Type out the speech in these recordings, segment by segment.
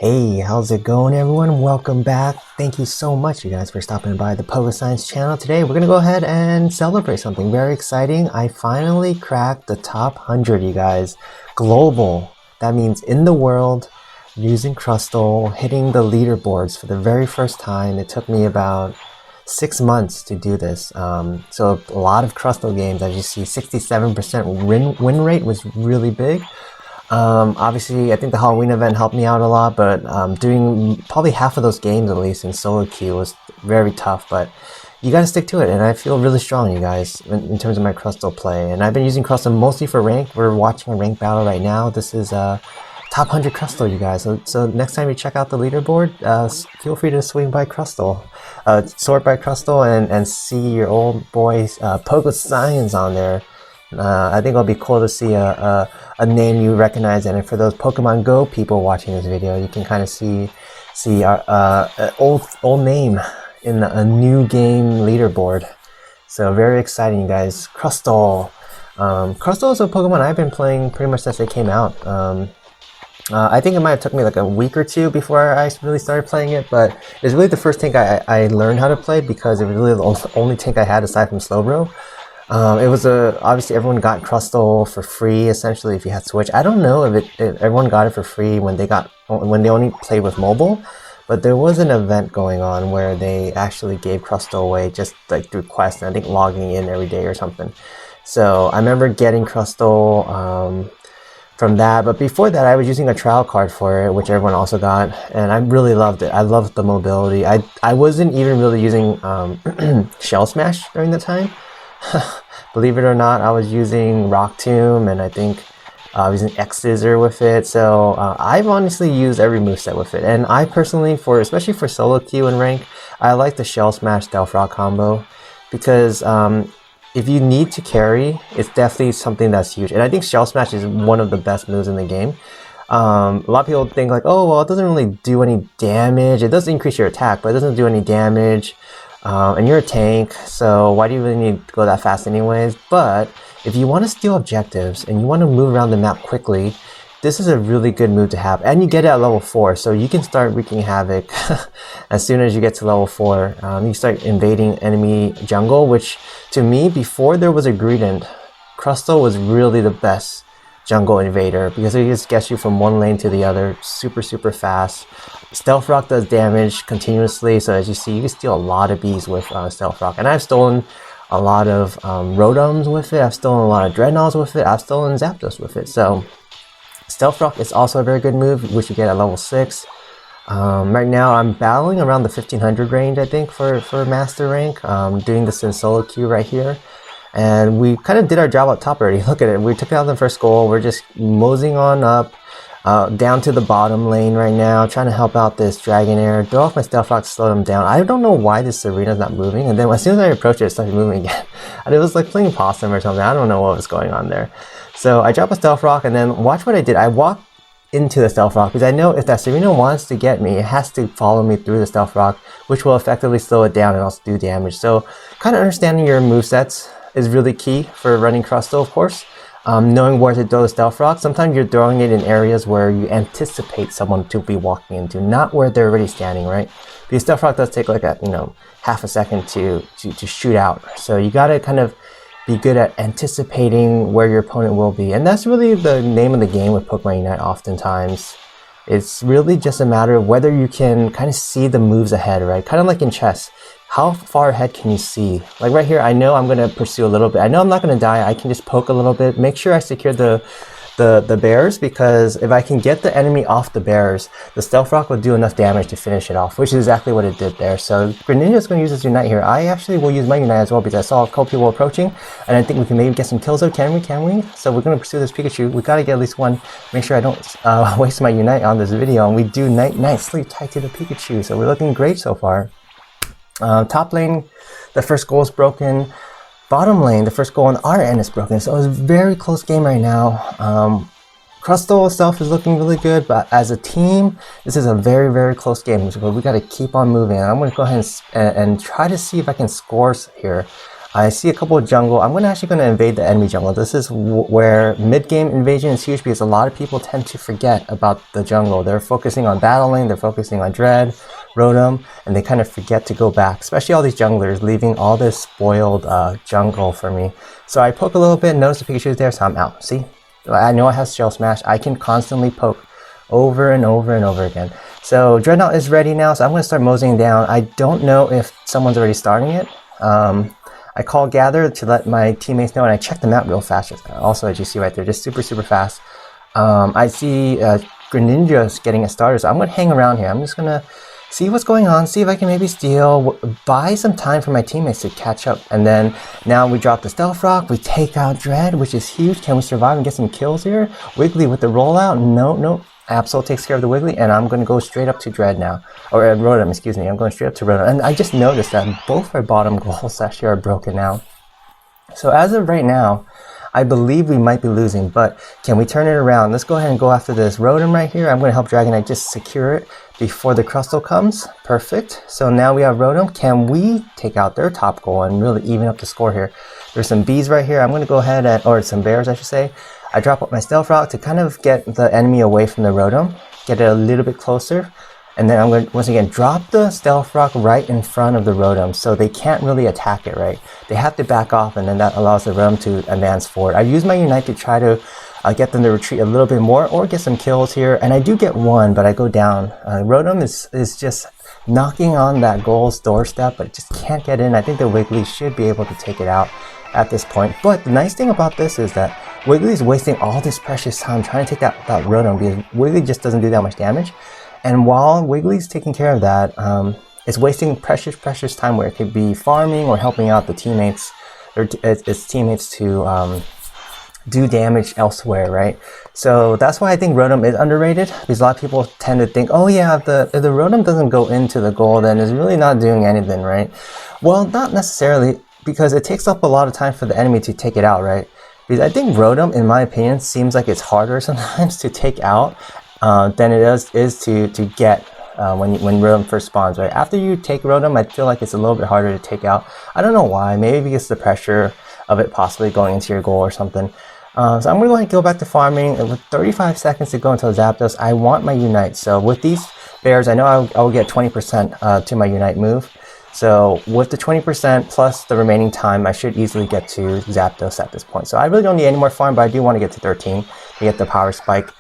Hey, how's it going, everyone? Welcome back. Thank you so much, you guys, for stopping by the Pogo Science channel. Today, we're gonna go ahead and celebrate something very exciting. I finally cracked the top 100, you guys. Global. That means in the world, using Crustle, hitting the leaderboards for the very first time. It took me about 6 months to do this. So a lot of Crustle games, as you see, 67% win rate was really big. Obviously, I think the Halloween event helped me out a lot, but doing probably half of those games at least in solo queue was very tough, but you gotta stick to it, and I feel really strong, you guys, in terms of my Crustle play. And I've been using Crustle mostly for rank. We're watching a rank battle right now. This is top 100 Crustle, you guys. So next time you check out the leaderboard, feel free to swing by Crustle, sort by Crustle, and see your old boys Pogo Science on there. I think it'll be cool to see a name you recognize, and for those Pokemon Go people watching this video, you can kind of see our old name in a new game leaderboard. So very exciting, you guys. Crustle. Crustle is a Pokemon I've been playing pretty much since it came out. I think it might have took me like a week or two before I really started playing it, but it's really the first tank I learned how to play, because it was really the only tank I had aside from Slowbro. It was obviously everyone got Crustle for free essentially if you had Switch. I don't know if everyone got it for free when they only played with mobile, but there was an event going on where they actually gave Crustle away just like through quests, and I think logging in every day or something. So I remember getting Crustle from that, but before that I was using a trial card for it, which everyone also got, and I really loved it. I loved the mobility. I wasn't even really using Shell Smash during the time. Believe it or not, I was using Rock Tomb, and I think I was using X-Scissor with it. So I've honestly used every moveset with it, and I personally, especially for solo queue and rank, I like the Shell Smash Stealth Rock combo, because if you need to carry, it's definitely something that's huge. And I think Shell Smash is one of the best moves in the game. A lot of people think like, oh well, it doesn't really do any damage. It does increase your attack, but it doesn't do any damage. And you're a tank, so why do you really need to go that fast anyways? But if you want to steal objectives and you want to move around the map quickly, this is a really good move to have. And you get it at level 4, so you can start wreaking havoc as soon as you get to level 4. You start invading enemy jungle, which to me, before there was a Greedent, Crustle was really the best jungle invader, because it just gets you from one lane to the other super fast. Stealth Rock does damage continuously, so as you see, you can steal a lot of bees with Stealth Rock. And I've stolen a lot of Rotoms with it, I've stolen a lot of Dreadnoughts with it, I've stolen Zapdos with it. So Stealth Rock is also a very good move, which you get at level 6. Right now I'm battling around the 1500 range, I think, for Master Rank. Doing this in solo queue right here. And we kind of did our job up top already. Look at it. We took out the first goal. We're just moseying on up, down to the bottom lane right now, trying to help out this Dragonair. Throw off my Stealth Rock to slow them down. I don't know why this Serena's not moving. And then as soon as I approached it, it started moving again. And it was like playing possum or something. I don't know what was going on there. So I drop a Stealth Rock, and then watch what I did. I walked into the Stealth Rock, because I know if that Serena wants to get me, it has to follow me through the Stealth Rock, which will effectively slow it down and also do damage. So kind of understanding your movesets is really key for running Crustle, of course. Knowing where to throw the Stealth Rock. Sometimes you're throwing it in areas where you anticipate someone to be walking into, not where they're already standing, right? Because Stealth Rock does take like half a second to shoot out. So you gotta kind of be good at anticipating where your opponent will be. And that's really the name of the game with Pokemon Unite oftentimes. It's really just a matter of whether you can kind of see the moves ahead, right? Kind of like in chess. How far ahead can you see? Like right here, I know I'm going to pursue a little bit. I know I'm not going to die. I can just poke a little bit. Make sure I secure the bears, because if I can get the enemy off the bears, the Stealth Rock will do enough damage to finish it off, which is exactly what it did there. So Greninja's going to use his Unite here. I actually will use my Unite as well, because I saw a couple people approaching, and I think we can maybe get some kills though. Can we? So we're going to pursue this Pikachu. We got to get at least one. Make sure I don't waste my Unite on this video, and we do nicely tied to the Pikachu. So we're looking great so far. Top lane, the first goal is broken. Bottom lane, the first goal on our end is broken. So it's a very close game right now. Crustle itself is looking really good, but as a team, this is a very close game. So we got to keep on moving. I'm going to go ahead and try to see if I can score here. I see a couple of jungle. I'm actually going to invade the enemy jungle. This is where mid-game invasion is huge because a lot of people tend to forget about the jungle. They're focusing on battling, they're focusing on Dread, Rotom, and they kind of forget to go back, especially all these junglers, leaving all this spoiled jungle for me. So I poke a little bit, notice the Pikachu's there, so I'm out. See? I know I have Shell Smash. I can constantly poke over and over and over again. So Dreadnought is ready now, so I'm going to start moseying down. I don't know if someone's already starting it. I call gather to let my teammates know, and I check them out real fast. Also, as you see right there, just super fast. I see Greninja's getting it started, so I'm going to hang around here. I'm just going to see what's going on, see if I can maybe steal, buy some time for my teammates to catch up. And then now we drop the Stealth Rock, we take out Dread, which is huge. Can we survive and get some kills here? Wiggly with the rollout, no. Absol takes care of the Wiggly, and I'm going to go straight up to Dread now. Or Rotom, excuse me. I'm going straight up to Rotom. And I just noticed that both our bottom goals actually are broken now. So as of right now, I believe we might be losing, but can we turn it around? Let's go ahead and go after this Rotom right here. I'm going to help Dragonite just secure it before the Crustle comes. Perfect. So now we have Rotom. Can we take out their top goal and really even up the score here? There's some bees right here. I'm going to go ahead and, or some bears I should say. I drop up my Stealth Rock to kind of get the enemy away from the Rotom, get it a little bit closer, and then I'm going to, once again, drop the Stealth Rock right in front of the Rotom, so they can't really attack it, right? They have to back off, and then that allows the Rotom to advance forward. I use my Unite to try to get them to retreat a little bit more, or get some kills here, and I do get one, but I go down. Rotom is just knocking on that goal's doorstep, but just can't get in. I think the Wiggly should be able to take it out at this point, but the nice thing about this is that Wiggly is wasting all this precious time trying to take that Rotom because Wiggly just doesn't do that much damage. And while Wiggly's taking care of that, it's wasting precious time where it could be farming or helping out the teammates, or its teammates to do damage elsewhere, right? So that's why I think Rotom is underrated, because a lot of people tend to think, oh yeah, if the Rotom doesn't go into the goal, then it's really not doing anything, right? Well, not necessarily, because it takes up a lot of time for the enemy to take it out, right? Because I think Rotom, in my opinion, seems like it's harder sometimes to take out than it is to get when Rotom first spawns, right? After you take Rotom, I feel like it's a little bit harder to take out. I don't know why. Maybe because the pressure of it possibly going into your goal or something. So I'm going to go ahead and go back to farming. With 35 seconds to go until Zapdos, I want my Unite. So with these bears, I know I will get 20% to my Unite move. So with the 20% plus the remaining time, I should easily get to Zapdos at this point. So I really don't need any more farm, but I do want to get to 13 to get the Power Spike,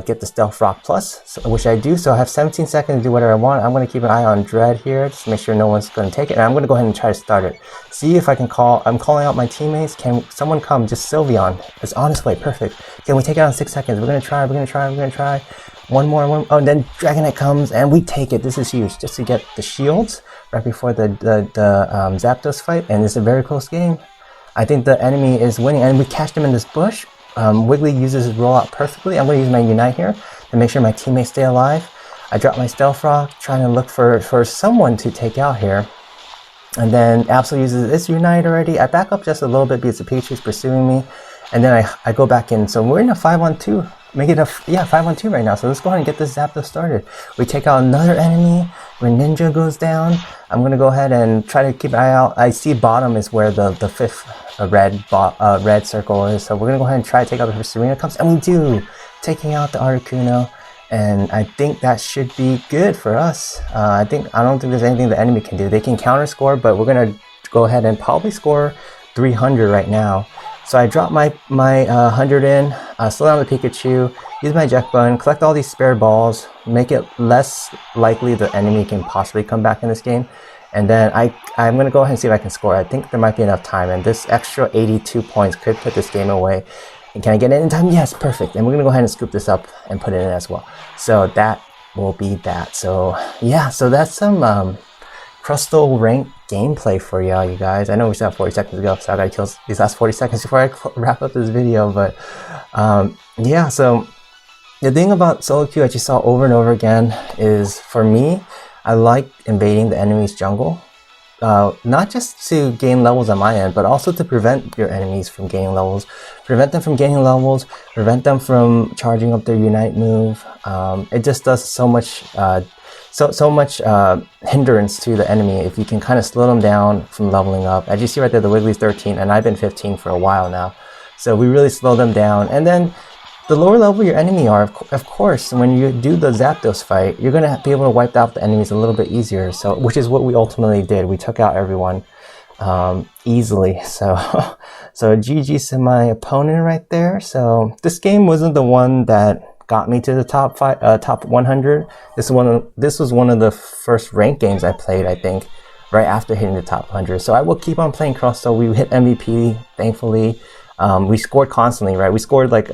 get the Stealth Rock Plus, which I do. So I have 17 seconds to do whatever I want. I'm going to keep an eye on Dread here, just to make sure no one's going to take it. And I'm going to go ahead and try to start it. See if I can call. I'm calling out my teammates. Can someone come? Just Sylveon. It's on its way. Perfect. Can we take it out in 6 seconds? We're going to try. One more. Oh, and then Dragonite comes and we take it. This is huge, just to get the shields right before the Zapdos fight, and it's a very close game. I think the enemy is winning, and we catch them in this bush. Wiggly uses his rollout perfectly. I'm going to use my Unite here to make sure my teammates stay alive. I drop my Stealth Rock, trying to look for someone to take out here. And then Absol uses its Unite already. I back up just a little bit because the Pikachu is pursuing me. And then I go back in. So we're in a 5-on-2. Make it a 5-on-2 right now. So let's go ahead and get this Zapdos started. We take out another enemy. Greninja goes down. I'm going to go ahead and try to keep an eye out. I see bottom is where the fifth red circle is. So we're going to go ahead and try to take out the Serena comes. And we do. Taking out the Articuno. And I think that should be good for us. I don't think there's anything the enemy can do. They can counter score, but we're going to go ahead and probably score 300 right now. So I drop my 100 in, slow down the Pikachu, use my eject button, collect all these spare balls, make it less likely the enemy can possibly come back in this game. And then I'm going to go ahead and see if I can score. I think there might be enough time, and this extra 82 points could put this game away. And can I get it in time? Yes, perfect. And we're going to go ahead and scoop this up and put it in as well. So that will be that. So yeah, so that's some Crustle rank gameplay for y'all, you guys. I know we still have 40 seconds to go, so I gotta kill these last 40 seconds before I wrap up this video. But yeah, so the thing about solo queue that you saw over and over again is, for me, I like invading the enemy's jungle. not just to gain levels on my end, but also to prevent your enemies from gaining levels, prevent them from charging up their Unite move. It just does so much hindrance to the enemy if you can kind of slow them down from leveling up. As you see right there, the Wiggly's 13 and I've been 15 for a while now, so we really slow them down. And then the lower level your enemy are, of course, when you do the Zapdos fight, you're gonna be able to wipe out the enemies a little bit easier. So, which is what we ultimately did. We took out everyone easily. So, so GG's to my opponent right there. So this game wasn't the one that got me to the top 100. This was one of the first ranked games I played, I think, right after hitting the top 100. So I will keep on playing Crustle. We hit MVP, thankfully. We scored constantly, right? We scored like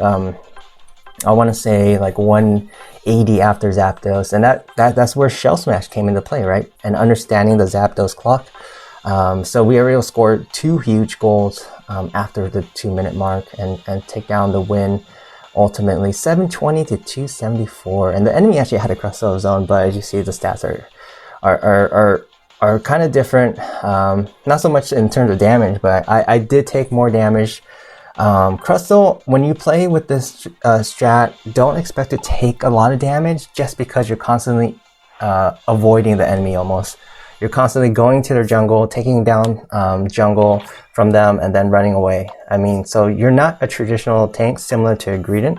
I want to say like 180 after Zapdos, and that's where Shell Smash came into play, right? And understanding the Zapdos clock. So we were able to score 2 huge goals after the 2-minute mark and take down the win. Ultimately 720 to 274, and the enemy actually had a Crustle of his own, but as you see, the stats are kind of different. Not so much in terms of damage, but I did take more damage. Crustle, when you play with this strat, don't expect to take a lot of damage just because you're constantly avoiding the enemy almost. You're constantly going to their jungle, taking down jungle from them, and then running away. I mean, so you're not a traditional tank similar to a Greedent.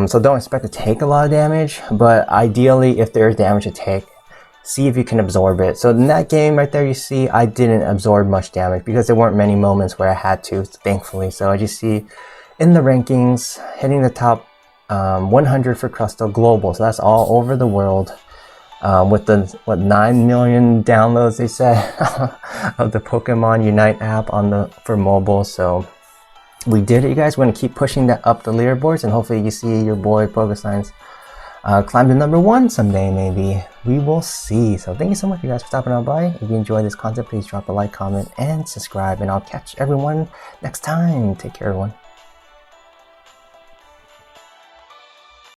So don't expect to take a lot of damage, but ideally, if there is damage to take, see if you can absorb it. So in that game right there, you see I didn't absorb much damage because there weren't many moments where I had to, thankfully. So as you see in the rankings, hitting the top 100 for Crustle global. So that's all over the world. With the 9 million downloads they said of the Pokemon Unite app for mobile. So we did it, you guys. We're gonna keep pushing that up the leaderboards, and hopefully you see your boy PokeScience climb to #1 someday, maybe. We will see. So thank you so much, you guys, for stopping on by. If you enjoyed this content, please drop a like, comment, and subscribe, and I'll catch everyone next time. Take care, everyone.